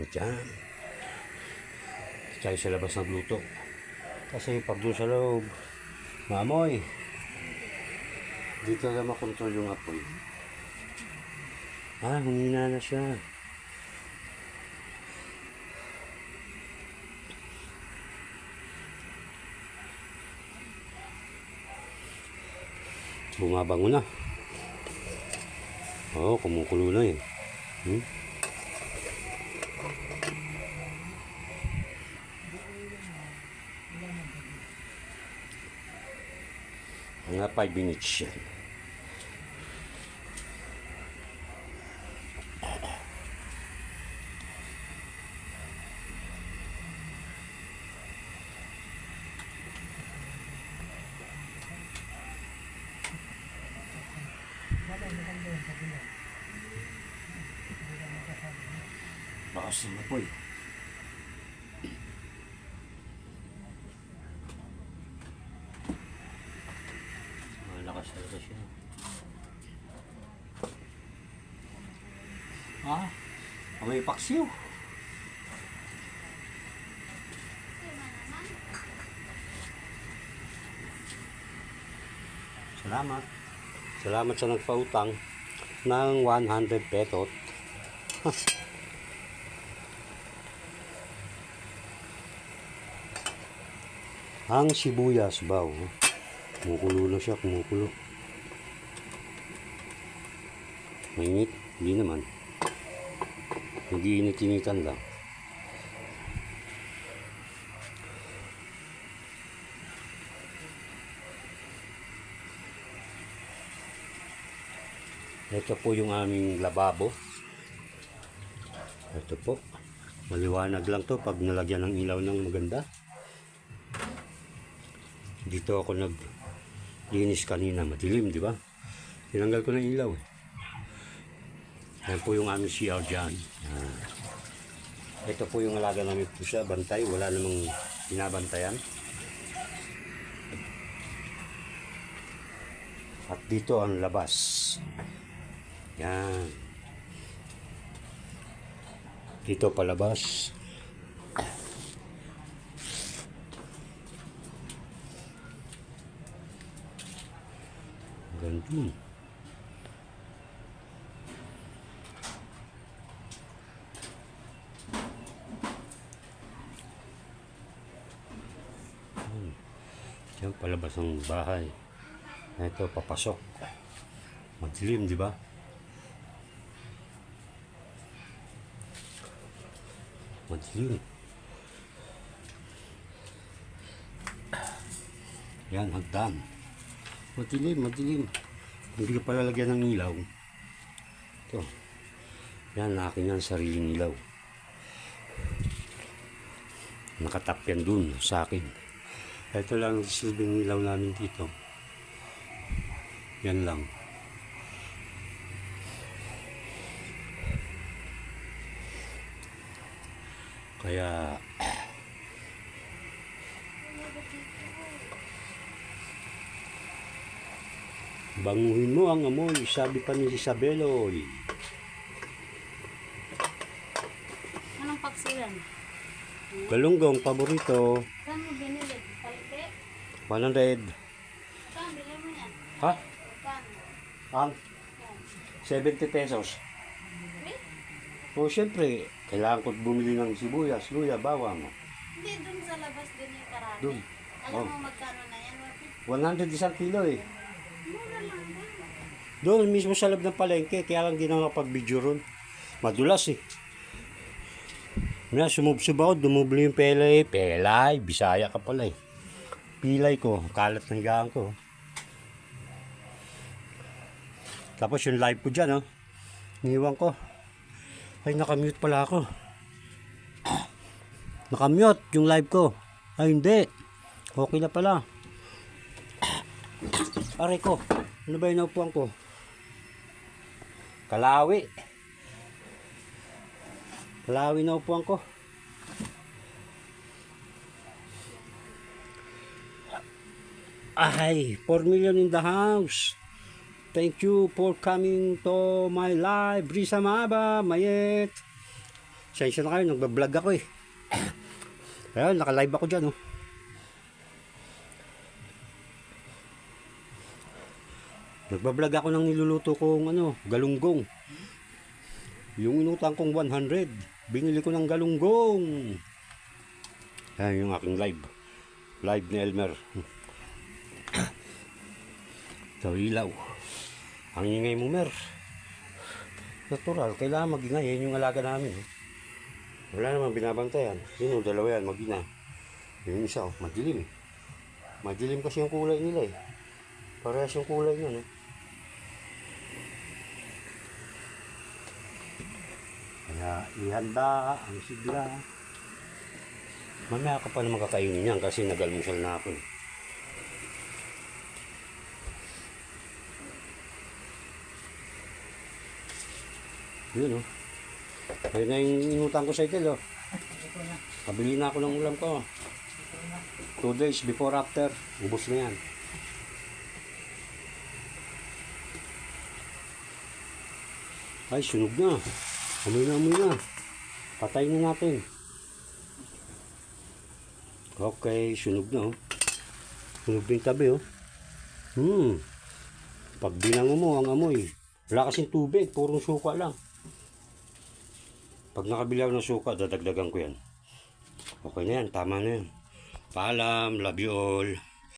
ng tiyan. Tsaka sa labas nagluto. Kasi pag doon sa loob, maamoy. Dito na makontrol yung apoy. Humina na siya. Bumabango na. Kumukulo na eh. Mga 5 minutes yan. Bakas na po eh. Malakas talaga siya. May paksiw. Salamat. Salamat sa nagpautang ng 100 petot. Ang sibuyas baw. Kumukulo na siya, kumukulo. Mainit? Hindi naman. Nag-iinit-initan lang. Ito po yung aming lababo. Ito po. Maliwanag lang to pag nalagyan ng ilaw ng maganda. Dito ako naglinis kanina. Madilim, di ba? Tinanggal ko ng ilaw. Yan po yung aming CR dyan. Ito po yung alaga namin pusa. Bantay. Wala namang binabantayan. At dito ang labas. Yan. Dito palabas. Ganun. Yan palabas ng bahay. Ito papasok. Madilim, di ba? Madilim. Yan, hagdan. Madilim, madilim. Hindi ka pala lagyan ng ilaw. Ito. Yan, akin yan, sariling ilaw. Nakatap yan dun sa akin. Ito lang ang silbing ilaw namin dito. Yan lang. Kaya banguhin mo ang amoy, sabi pa ni Isabeloy. Anong paksilan? Galunggong, paborito. Saan mo binili? Palite? 100. Saan bili mo yan? Ha? Saan? Ang 70 pesos. O syempre, kailangan ko bumili ng sibuyas, luya, bawang. Hindi, dun sa labas din yung karami. Dun. Alam mo magkano na yan? 100 isang kilo eh. Mura lang yan. Doon mismo sa loob ng palengke, kaya lang di na nakapag-video ron. Madulas eh. Sumubsob ako, dumubli yung pelay. Pelay, Bisaya ka pala eh. Pilay ko, kalat ng higaan ko. Tapos yung live ko dyan, iniwan ko. Ay, nakamute pala ako. Nakamute yung live ko. Ay, hindi. Okay na pala. Aray ko. Ano ba yung naupuan ko? Kalawi. Kalawi na upuan ko. Ay, 4 million in the house. Thank you for coming to my live. Brisa Maba, Mayet. Sensya na kayo, nagbablog ako eh. Ayun, naka-live ako dyan, oh. Nagbablog ako ng niluluto kong galunggong. Yung inutang kong 100, binili ko ng galunggong. Ayan yung aking live. Live ni Elmer. Ito, ilaw. Ang ingay mo, Mer. Natural, kailangan mag-ingay. Yan yung alaga namin. Wala naman binabantayan. Yun, dalawa yan, mag-ina. Yung isa, madilim. Madilim kasi yung kulay nila eh. Parehas yung kulay nyo, no? Kaya ihanda ang sigla. Mamaya ka pa naman kakainin yan kasi nag-almusal na ako. Yun, oh. Ayun na yung inutang ko sa itil, oh. Kabili na ako ng ulam ko. 2 days before after, ubos na yan. Ay, sunog na. Amoy na. Patayin na natin. Okay, sunog na, oh. Sunog din tabi, oh. Pag binango mo ang amoy, wala kasing tubig, purong suka lang. Pag nakabilaw ng suka, dadagdagan ko yan. Okay na yan, tama na yan. Paalam, love you all.